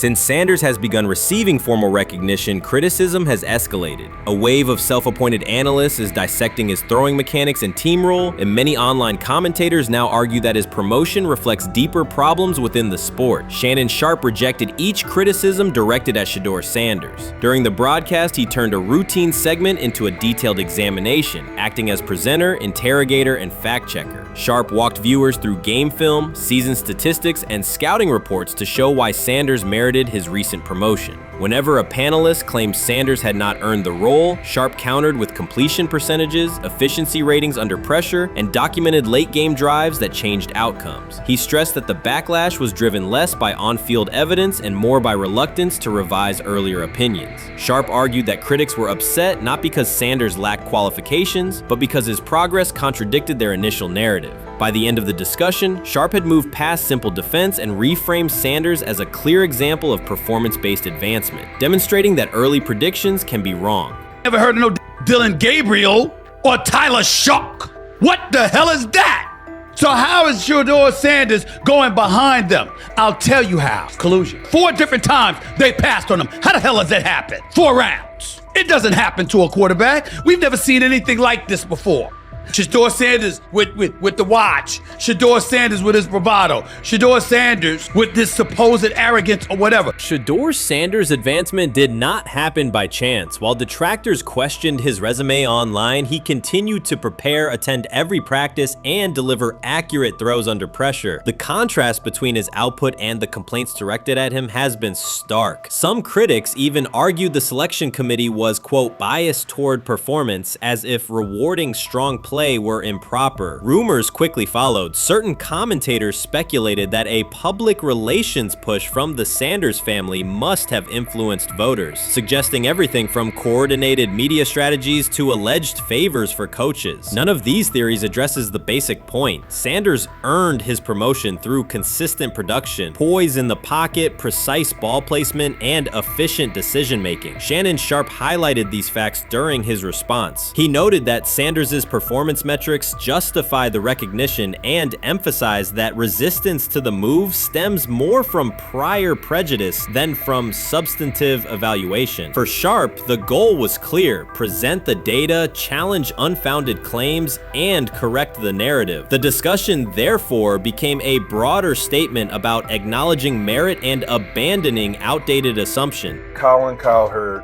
Since Sanders has begun receiving formal recognition, criticism has escalated. A wave of self-appointed analysts is dissecting his throwing mechanics and team role, and many online commentators now argue that his promotion reflects deeper problems within the sport. Shannon Sharpe rejected each criticism directed at Shedeur Sanders. During the broadcast, he turned a routine segment into a detailed examination, acting as presenter, interrogator, and fact-checker. Sharpe walked viewers through game film, season statistics, and scouting reports to show why Sanders merited his recent promotion. Whenever a panelist claimed Sanders had not earned the role, Sharpe countered with completion percentages, efficiency ratings under pressure, and documented late-game drives that changed outcomes. He stressed that the backlash was driven less by on-field evidence and more by reluctance to revise earlier opinions. Sharpe argued that critics were upset not because Sanders lacked qualifications, but because his progress contradicted their initial narrative. By the end of the discussion, Sharpe had moved past simple defense and reframed Sanders as a clear example of performance-based advancement, demonstrating that early predictions can be wrong. Never heard of no Dylan Gabriel or Tyler Shock. What the hell is that? So how is Shedeur Sanders going behind them? I'll tell you how. Collusion. 4 different times they passed on him. How the hell does that happen? 4 rounds. It doesn't happen to a quarterback. We've never seen anything like this before. Shedeur Sanders with the watch. Shedeur Sanders with his bravado. Shedeur Sanders with this supposed arrogance or whatever. Shedeur Sanders' advancement did not happen by chance. While detractors questioned his resume online, he continued to prepare, attend every practice, and deliver accurate throws under pressure. The contrast between his output and the complaints directed at him has been stark. Some critics even argued the selection committee was, quote, biased toward performance, as if rewarding strong play were improper. Rumors quickly followed. Certain commentators speculated that a public relations push from the Sanders family must have influenced voters, suggesting everything from coordinated media strategies to alleged favors for coaches. None of these theories addresses the basic point. Sanders earned his promotion through consistent production, poise in the pocket, precise ball placement, and efficient decision-making. Shannon Sharpe highlighted these facts during his response. He noted that Sanders' performance metrics justify the recognition and emphasize that resistance to the move stems more from prior prejudice than from substantive evaluation. For Sharpe, the goal was clear: present the data, challenge unfounded claims, and correct the narrative. The discussion, therefore, became a broader statement about acknowledging merit and abandoning outdated assumptions. Colin Cowherd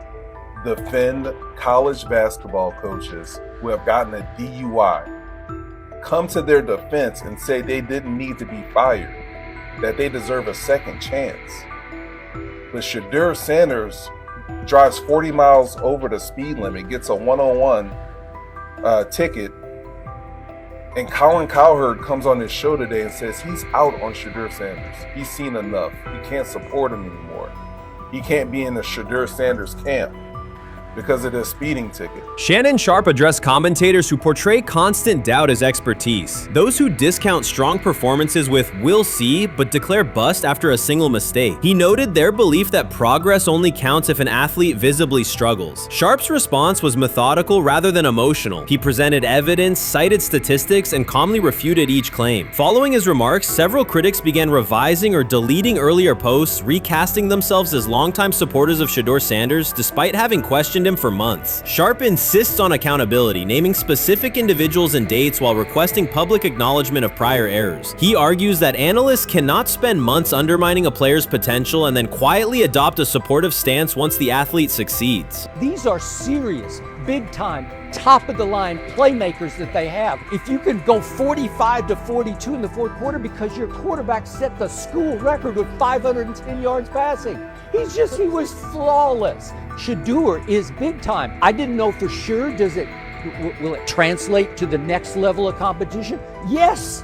defend college basketball coaches who have gotten a DUI, come to their defense and say they didn't need to be fired, that they deserve a second chance. But Shedeur Sanders drives 40 miles over the speed limit, gets a one-on-one ticket, and Colin Cowherd comes on his show today and says he's out on Shedeur Sanders. He's seen enough. He can't support him anymore. He can't be in the Shedeur Sanders camp because of this speeding ticket. Shannon Sharpe addressed commentators who portray constant doubt as expertise. Those who discount strong performances with "we'll see," but declare bust after a single mistake. He noted their belief that progress only counts if an athlete visibly struggles. Sharpe's response was methodical rather than emotional. He presented evidence, cited statistics, and calmly refuted each claim. Following his remarks, several critics began revising or deleting earlier posts, recasting themselves as longtime supporters of Shedeur Sanders despite having questioned him for months. Sharpe insists on accountability, naming specific individuals and dates while requesting public acknowledgement of prior errors. He argues that analysts cannot spend months undermining a player's potential and then quietly adopt a supportive stance once the athlete succeeds. These are serious, big-time, top-of-the-line playmakers that they have. If you can go 45 to 42 in the fourth quarter because your quarterback set the school record with 510 yards passing. He was flawless. Shedeur is big time. I didn't know for sure, will it translate to the next level of competition? Yes,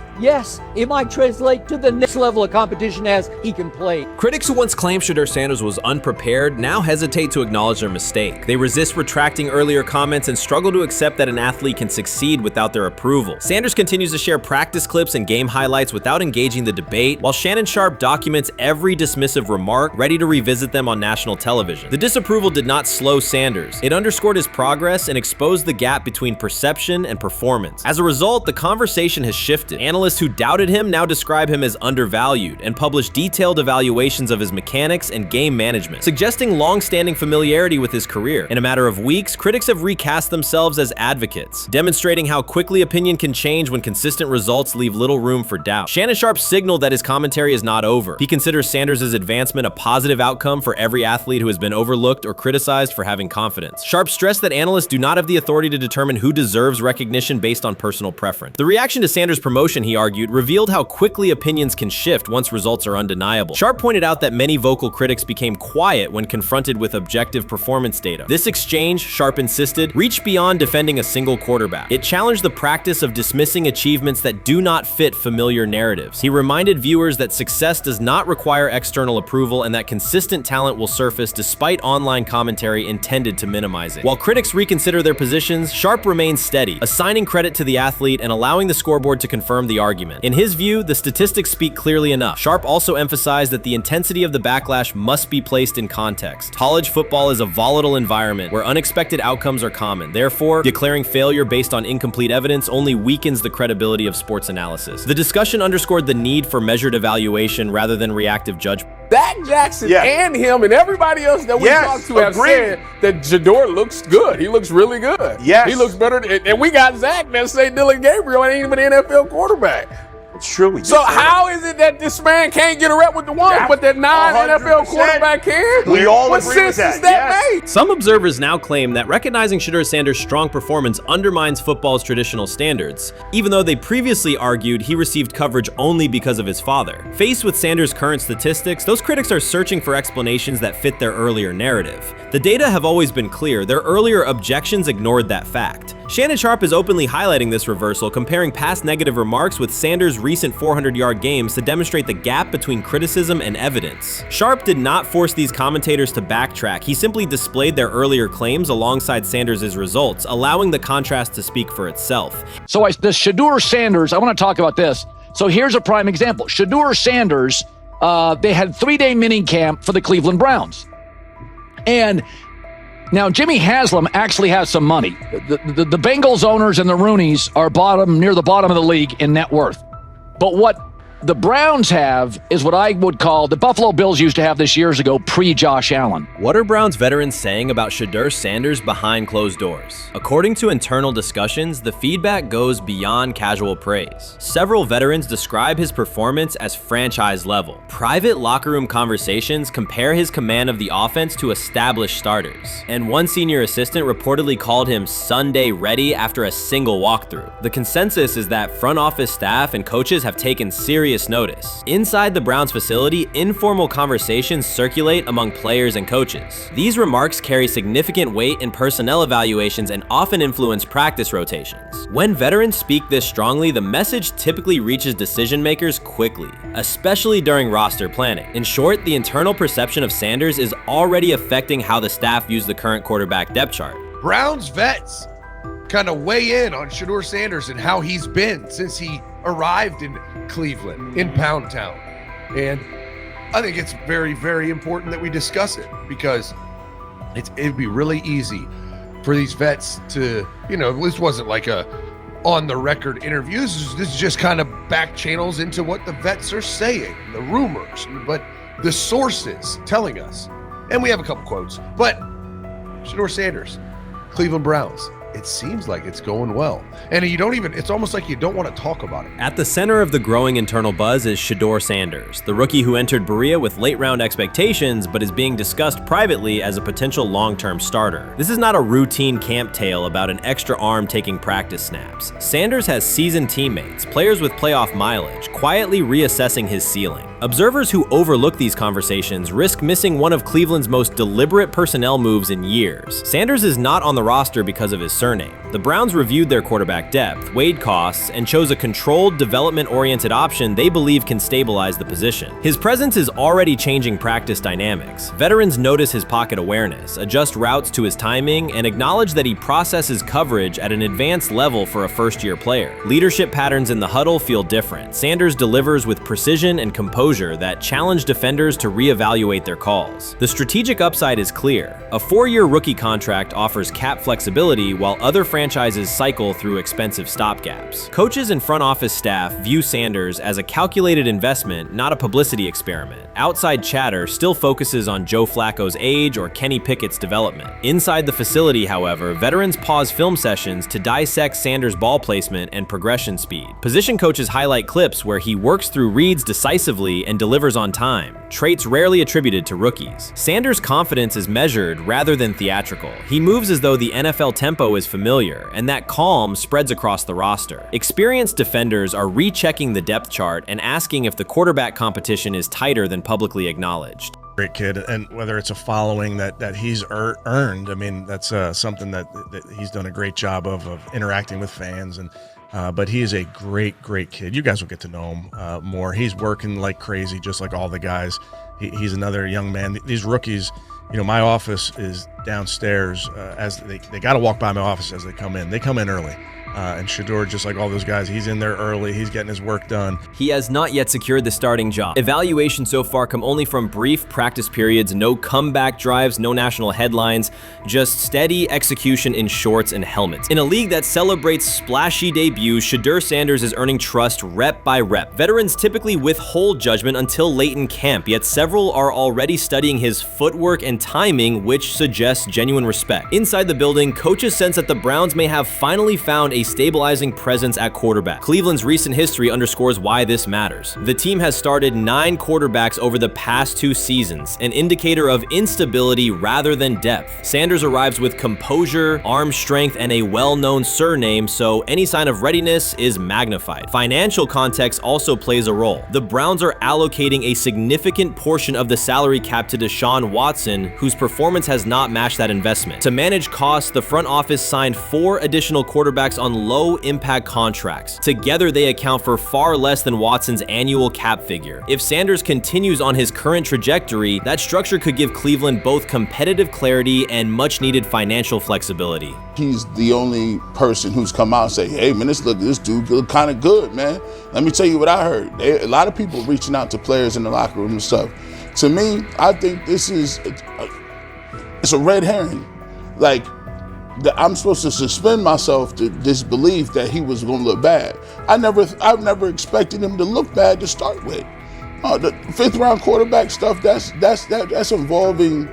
it might translate to the next level of competition as he can play. Critics who once claimed Shedeur Sanders was unprepared now hesitate to acknowledge their mistake. They resist retracting earlier comments and struggle to accept that an athlete can succeed without their approval. Sanders continues to share practice clips and game highlights without engaging the debate, while Shannon Sharpe documents every dismissive remark, ready to revisit them on national television. The disapproval did not slow Sanders. It underscored his progress and exposed the gap between perception and performance. As a result, the conversation has shifted. Analysts Analysts who doubted him now describe him as undervalued and publish detailed evaluations of his mechanics and game management, suggesting long-standing familiarity with his career. In a matter of weeks, critics have recast themselves as advocates, demonstrating how quickly opinion can change when consistent results leave little room for doubt. Shannon Sharpe signaled that his commentary is not over. He considers Sanders' advancement a positive outcome for every athlete who has been overlooked or criticized for having confidence. Sharpe stressed that analysts do not have the authority to determine who deserves recognition based on personal preference. The reaction to Sanders' promotion, he argued, revealed how quickly opinions can shift once results are undeniable. Sharpe pointed out that many vocal critics became quiet when confronted with objective performance data. This exchange, Sharpe insisted, reached beyond defending a single quarterback. It challenged the practice of dismissing achievements that do not fit familiar narratives. He reminded viewers that success does not require external approval and that consistent talent will surface despite online commentary intended to minimize it. While critics reconsider their positions, Sharpe remains steady, assigning credit to the athlete and allowing the scoreboard to confirm the argument. In his view, the statistics speak clearly enough. Sharpe also emphasized that the intensity of the backlash must be placed in context. College football is a volatile environment where unexpected outcomes are common. Therefore, declaring failure based on incomplete evidence only weakens the credibility of sports analysis. The discussion underscored the need for measured evaluation rather than reactive judgment. Dak Jackson and him and everybody else that we talked to have said that Shedeur looks good. He looks really good. Yes. He looks better. And we got Zach that say Dylan Gabriel ain't even an NFL quarterback. It's true. So how is it that this man can't get a rep with the ones, but that non-NFL quarterback can? We all what agree sense with that. does that make? Some observers now claim that recognizing Shedeur Sanders' strong performance undermines football's traditional standards, even though they previously argued he received coverage only because of his father. Faced with Sanders' current statistics, those critics are searching for explanations that fit their earlier narrative. The data have always been clear. Their earlier objections ignored that fact. Shannon Sharpe is openly highlighting this reversal, comparing past negative remarks with Sanders' recent 400-yard games to demonstrate the gap between criticism and evidence. Sharpe did not force these commentators to backtrack. He simply displayed their earlier claims alongside Sanders' results, allowing the contrast to speak for itself. So the Shedeur Sanders, I want to talk about this. So here's a prime example. Shedeur Sanders, they had 3-day mini camp for the Cleveland Browns. And now Jimmy Haslam actually has some money. The Bengals owners and the Rooneys are near the bottom of the league in net worth. But what the Browns have is what I would call the Buffalo Bills used to have this years ago, pre-Josh Allen. What are Browns veterans saying about Shedeur Sanders behind closed doors? According to internal discussions, the feedback goes beyond casual praise. Several veterans describe his performance as franchise level. Private locker room conversations compare his command of the offense to established starters. And one senior assistant reportedly called him Sunday ready after a single walkthrough. The consensus is that front office staff and coaches have taken serious notice. Inside the Browns facility, informal conversations circulate among players and coaches. These remarks carry significant weight in personnel evaluations and often influence practice rotations. When veterans speak this strongly, the message typically reaches decision makers quickly, especially during roster planning. In short, the internal perception of Sanders is already affecting how the staff views the current quarterback depth chart. Browns vets kind of weigh in on Shedeur Sanders and how he's been since he arrived in Cleveland, in Pound Town. And I think it's very, very important that we discuss it, because it'd be really easy for these vets to, this wasn't like a on-the-record interview. This is just kind of back channels into what the vets are saying, the rumors, but the sources telling us. And we have a couple quotes. But Shedeur Sanders, Cleveland Browns, it seems like it's going well. And it's almost like you don't want to talk about it. At the center of the growing internal buzz is Shedeur Sanders, the rookie who entered Berea with late-round expectations but is being discussed privately as a potential long-term starter. This is not a routine camp tale about an extra arm taking practice snaps. Sanders has seasoned teammates, players with playoff mileage, quietly reassessing his ceiling. Observers who overlook these conversations risk missing one of Cleveland's most deliberate personnel moves in years. Sanders is not on the roster because of his surname. The Browns reviewed their quarterback depth, weighed costs, and chose a controlled, development-oriented option they believe can stabilize the position. His presence is already changing practice dynamics. Veterans notice his pocket awareness, adjust routes to his timing, and acknowledge that he processes coverage at an advanced level for a first-year player. Leadership patterns in the huddle feel different. Sanders delivers with precision and composure composure that challenge defenders to reevaluate their calls. The strategic upside is clear. A 4-year rookie contract offers cap flexibility while other franchises cycle through expensive stopgaps. Coaches and front office staff view Sanders as a calculated investment, not a publicity experiment. Outside chatter still focuses on Joe Flacco's age or Kenny Pickett's development. Inside the facility, however, veterans pause film sessions to dissect Sanders' ball placement and progression speed. Position coaches highlight clips where he works through reads decisively and delivers on time, traits rarely attributed to rookies. Sanders' confidence is measured rather than theatrical. He moves as though the NFL tempo is familiar, and that calm spreads across the roster. Experienced defenders are rechecking the depth chart and asking if the quarterback competition is tighter than publicly acknowledged. Great kid, and whether it's a following that he's earned, I mean, that's something that he's done a great job of interacting with fans, and but he is a great kid. You guys will get to know him more. He's working like crazy, just like all the guys. He's another young man. These rookies, you know, my office is downstairs. As they got to walk by my office as they come in. They come in early. And Shedeur, just like all those guys, he's in there early. He's getting his work done. He has not yet secured the starting job. Evaluations so far come only from brief practice periods, no comeback drives, no national headlines, just steady execution in shorts and helmets. In a league that celebrates splashy debuts, Shedeur Sanders is earning trust rep by rep. Veterans typically withhold judgment until late in camp, yet several are already studying his footwork and timing, which suggests genuine respect. Inside the building, coaches sense that the Browns may have finally found a stabilizing presence at quarterback. Cleveland's recent history underscores why this matters. The team has started 9 quarterbacks over the past 2 seasons, an indicator of instability rather than depth. Sanders arrives with composure, arm strength, and a well-known surname, so any sign of readiness is magnified. Financial context also plays a role. The Browns are allocating a significant portion of the salary cap to Deshaun Watson, whose performance has not matched that investment. To manage costs, the front office signed 4 additional quarterbacks on low-impact contracts. Together, they account for far less than Watson's annual cap figure. If Sanders continues on his current trajectory, that structure could give Cleveland both competitive clarity and much-needed financial flexibility. He's the only person who's come out and say, hey, man, this dude look kind of good, man. Let me tell you what I heard. A lot of people reaching out to players in the locker room and stuff. To me, I think this is it's a red herring. Like, I'm supposed to suspend myself to disbelief that he was going to look bad. I've never expected him to look bad to start with. The 5th round quarterback stuff, that's involving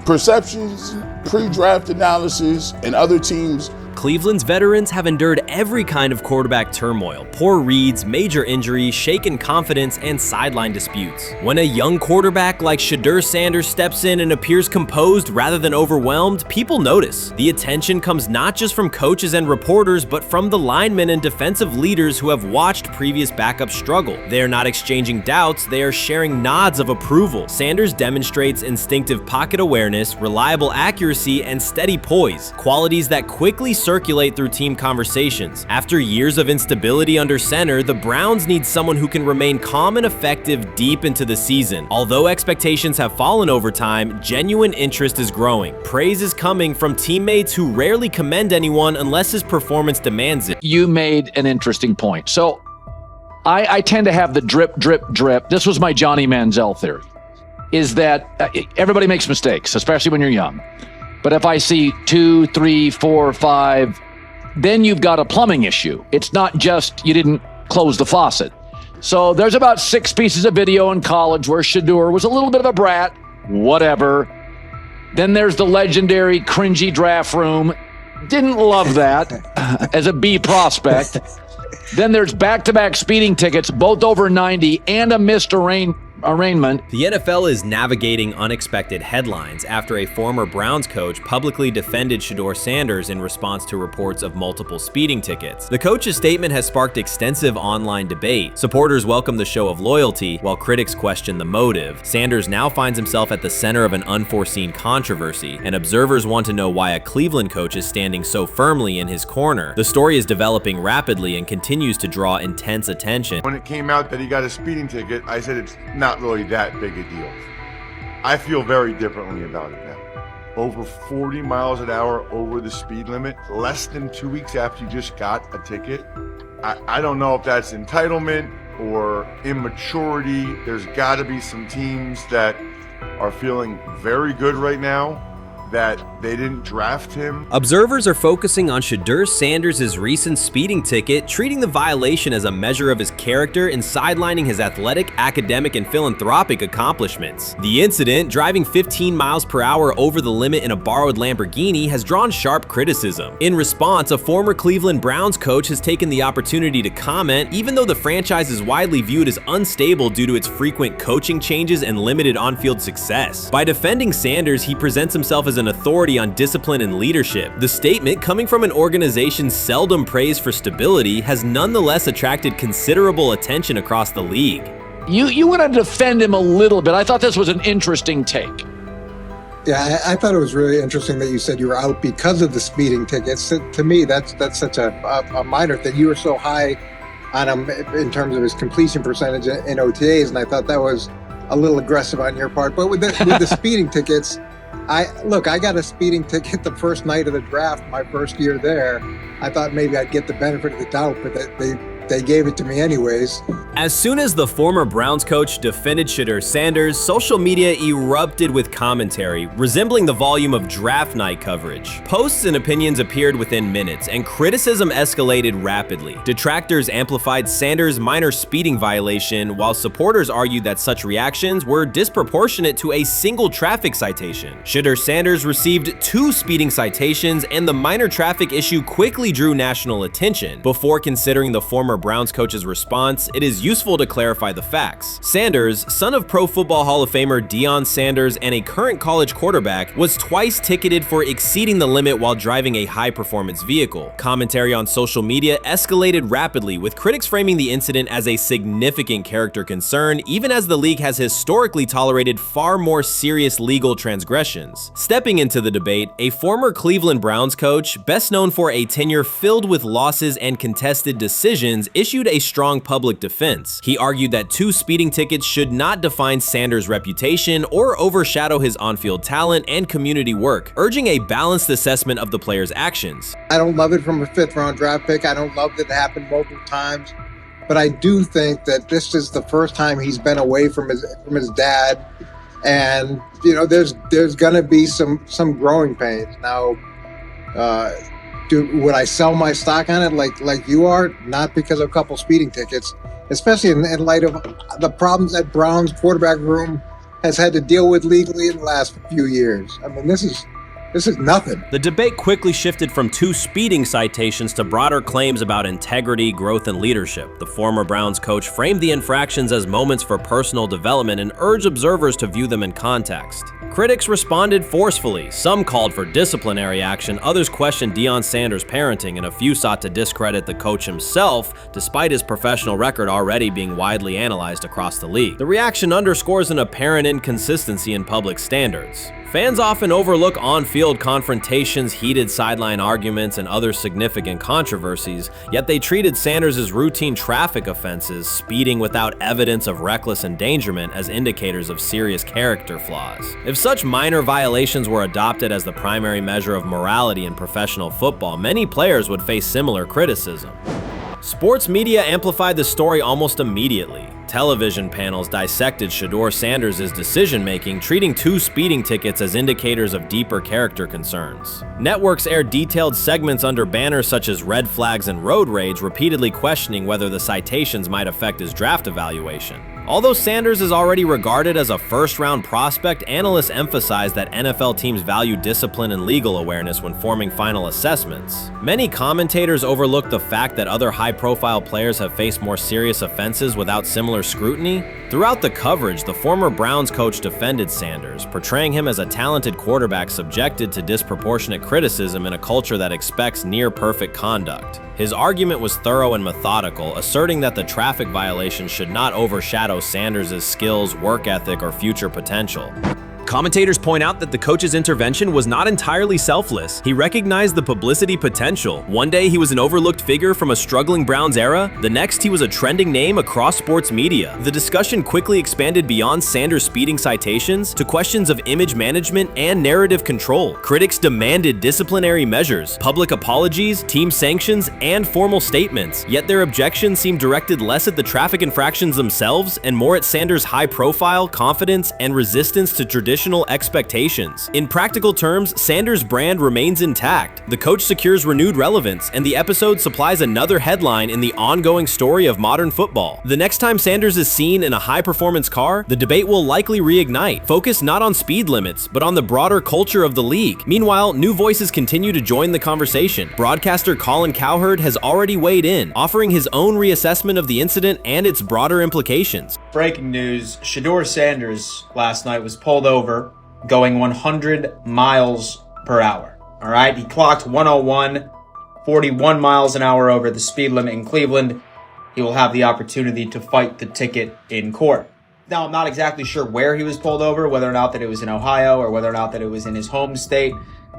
perceptions, pre-draft analysis, and other teams. Cleveland's veterans have endured every kind of quarterback turmoil, poor reads, major injuries, shaken confidence, and sideline disputes. When a young quarterback like Shedeur Sanders steps in and appears composed rather than overwhelmed, people notice. The attention comes not just from coaches and reporters, but from the linemen and defensive leaders who have watched previous backups struggle. They are not exchanging doubts, they are sharing nods of approval. Sanders demonstrates instinctive pocket awareness, reliable accuracy, and steady poise, qualities that quickly circulate through team conversations. After years of instability under center, the Browns need someone who can remain calm and effective deep into the season. Although expectations have fallen over time, genuine interest is growing. Praise is coming from teammates who rarely commend anyone unless his performance demands it. You made an interesting point. So I tend to have the drip, drip, drip. This was my Johnny Manziel theory, is that everybody makes mistakes, especially when you're young. But if I see 2, 3, 4, 5, then you've got a plumbing issue. It's not just you didn't close the faucet. So there's about 6 pieces of video in college where Shedeur was a little bit of a brat, whatever. Then there's the legendary cringy draft room. Didn't love that as a B prospect. Then there's back-to-back speeding tickets, both over 90, and a missed arraignment. The NFL is navigating unexpected headlines after a former Browns coach publicly defended Shedeur Sanders in response to reports of multiple speeding tickets. The coach's statement has sparked extensive online debate. Supporters welcome the show of loyalty, while critics question the motive. Sanders now finds himself at the center of an unforeseen controversy, and observers want to know why a Cleveland coach is standing so firmly in his corner. The story is developing rapidly and continues to draw intense attention. When it came out that he got a speeding ticket, I said it's not really that big a deal. I feel very differently about it now. Over 40 miles an hour over the speed limit, less than 2 weeks after you just got a ticket. I don't know if that's entitlement or immaturity. There's got to be some teams that are feeling very good right now that they didn't draft him. Observers are focusing on Shedeur Sanders' recent speeding ticket, treating the violation as a measure of his character and sidelining his athletic, academic, and philanthropic accomplishments. The incident, driving 15 miles per hour over the limit in a borrowed Lamborghini, has drawn sharp criticism. In response, a former Cleveland Browns coach has taken the opportunity to comment, even though the franchise is widely viewed as unstable due to its frequent coaching changes and limited on-field success. By defending Sanders, he presents himself as an authority on discipline and leadership. The statement, coming from an organization seldom praised for stability, has nonetheless attracted considerable attention across the league. You want to defend him a little bit. I thought this was an interesting take. Yeah, I thought it was really interesting that you said you were out because of the speeding tickets. To me, that's such a minor thing. You were so high on him in terms of his completion percentage in OTAs, and I thought that was a little aggressive on your part. But with the speeding tickets, I got a speeding ticket the first night of the draft, my first year there. I thought maybe I'd get the benefit of the doubt, but they gave it to me anyways. As soon as the former Browns coach defended Shedeur Sanders, social media erupted with commentary, resembling the volume of draft night coverage. Posts and opinions appeared within minutes, and criticism escalated rapidly. Detractors amplified Sanders' minor speeding violation, while supporters argued that such reactions were disproportionate to a single traffic citation. Shedeur Sanders received 2 speeding citations, and the minor traffic issue quickly drew national attention. Before considering the former Browns coach's response, it is useful to clarify the facts. Sanders, son of Pro Football Hall of Famer Deion Sanders and a current college quarterback, was twice ticketed for exceeding the limit while driving a high-performance vehicle. Commentary on social media escalated rapidly, with critics framing the incident as a significant character concern, even as the league has historically tolerated far more serious legal transgressions. Stepping into the debate, a former Cleveland Browns coach, best known for a tenure filled with losses and contested decisions, issued a strong public defense. He argued that 2 speeding tickets should not define Sanders' reputation or overshadow his on-field talent and community work, urging a balanced assessment of the player's actions. I don't love it from a 5th-round draft pick. I don't love that it happened multiple times, but I do think that this is the first time he's been away from his dad, and there's gonna be some growing pains now. Would I sell my stock on it like you are? Not because of a couple speeding tickets, especially in light of the problems that Brown's quarterback room has had to deal with legally in the last few years. I mean, this is nothing. The debate quickly shifted from 2 speeding citations to broader claims about integrity, growth, and leadership. The former Browns coach framed the infractions as moments for personal development and urged observers to view them in context. Critics responded forcefully. Some called for disciplinary action, others questioned Deion Sanders' parenting, and a few sought to discredit the coach himself, despite his professional record already being widely analyzed across the league. The reaction underscores an apparent inconsistency in public standards. Fans often overlook on-field confrontations, heated sideline arguments, and other significant controversies, yet they treated Sanders' routine traffic offenses, speeding without evidence of reckless endangerment, as indicators of serious character flaws. If such minor violations were adopted as the primary measure of morality in professional football, many players would face similar criticism. Sports media amplified the story almost immediately. Television panels dissected Shedeur Sanders' decision-making, treating 2 speeding tickets as indicators of deeper character concerns. Networks aired detailed segments under banners such as red flags and road rage, repeatedly questioning whether the citations might affect his draft evaluation. Although Sanders is already regarded as a first-round prospect, analysts emphasize that NFL teams value discipline and legal awareness when forming final assessments. Many commentators overlook the fact that other high-profile players have faced more serious offenses without similar scriptney. Throughout the coverage, the former Browns coach defended Sanders, portraying him as a talented quarterback subjected to disproportionate criticism in a culture that expects near-perfect conduct. His argument was thorough and methodical, asserting that the traffic violation should not overshadow Sanders' skills, work ethic, or future potential. Commentators point out that the coach's intervention was not entirely selfless. He recognized the publicity potential. One day he was an overlooked figure from a struggling Browns era, the next he was a trending name across sports media. The discussion quickly expanded beyond Sanders' speeding citations to questions of image management and narrative control. Critics demanded disciplinary measures, public apologies, team sanctions, and formal statements, yet their objections seemed directed less at the traffic infractions themselves and more at Sanders' high profile, confidence, and resistance to traditional expectations. In practical terms, Sanders' brand remains intact. The coach secures renewed relevance, and the episode supplies another headline in the ongoing story of modern football. The next time Sanders is seen in a high-performance car, the debate will likely reignite, focused not on speed limits, but on the broader culture of the league. Meanwhile, new voices continue to join the conversation. Broadcaster Colin Cowherd has already weighed in, offering his own reassessment of the incident and its broader implications. Breaking news, Shedeur Sanders last night was pulled over going 100 miles per hour. All right, he clocked 101, 41 miles an hour over the speed limit in Cleveland. He will have the opportunity to fight the ticket in court. Now, I'm not exactly sure where he was pulled over, whether or not that it was in Ohio or whether or not that it was in his home state.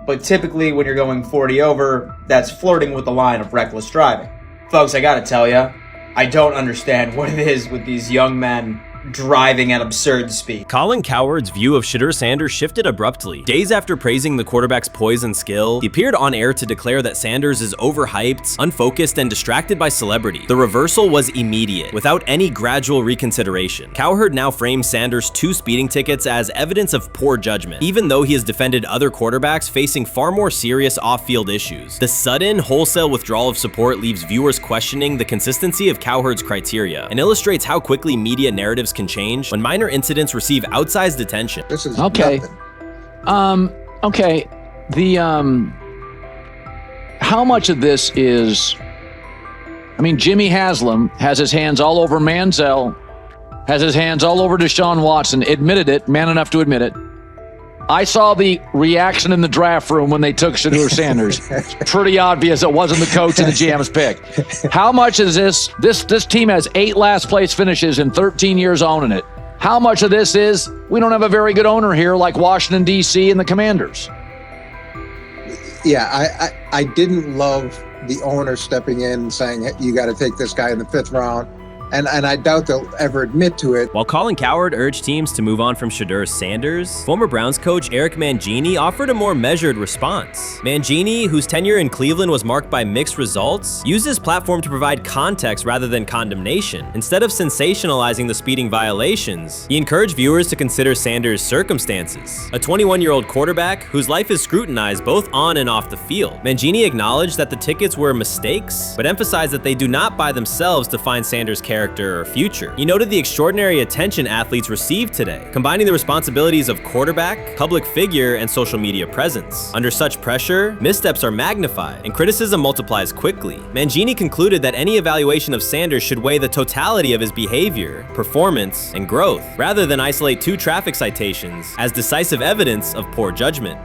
But typically when you're going 40 over, that's flirting with the line of reckless driving. Folks, I gotta tell you, I don't understand what it is with these young men driving at absurd speed. Colin Cowherd's view of Shedeur Sanders shifted abruptly. Days after praising the quarterback's poise and skill, he appeared on air to declare that Sanders is overhyped, unfocused, and distracted by celebrity. The reversal was immediate, without any gradual reconsideration. Cowherd now frames Sanders' 2 speeding tickets as evidence of poor judgment, even though he has defended other quarterbacks facing far more serious off-field issues. The sudden, wholesale withdrawal of support leaves viewers questioning the consistency of Cowherd's criteria and illustrates how quickly media narratives can change when minor incidents receive outsized attention. This is okay. nothing. Okay. How much of this is? I mean, Jimmy Haslam has his hands all over Manziel, has his hands all over Deshaun Watson. Admitted it, man enough to admit it. I saw the reaction in the draft room when they took Shedeur Sanders. It's pretty obvious it wasn't the coach and the GM's pick. How much is this? This team has 8 last place finishes in 13 years owning it. How much of this is we don't have a very good owner here like Washington, D.C. and the Commanders? Yeah, I didn't love the owner stepping in and saying, hey, you got to take this guy in the 5th round. And I doubt they'll ever admit to it. While Colin Cowherd urged teams to move on from Shedeur Sanders, former Browns coach Eric Mangini offered a more measured response. Mangini, whose tenure in Cleveland was marked by mixed results, used his platform to provide context rather than condemnation. Instead of sensationalizing the speeding violations, he encouraged viewers to consider Sanders' circumstances. A 21-year-old quarterback whose life is scrutinized both on and off the field. Mangini acknowledged that the tickets were mistakes, but emphasized that they do not by themselves define Sanders' character or future. He noted the extraordinary attention athletes received today, combining the responsibilities of quarterback, public figure, and social media presence. Under such pressure, missteps are magnified, and criticism multiplies quickly. Mangini concluded that any evaluation of Sanders should weigh the totality of his behavior, performance, and growth, rather than isolate 2 traffic citations as decisive evidence of poor judgment.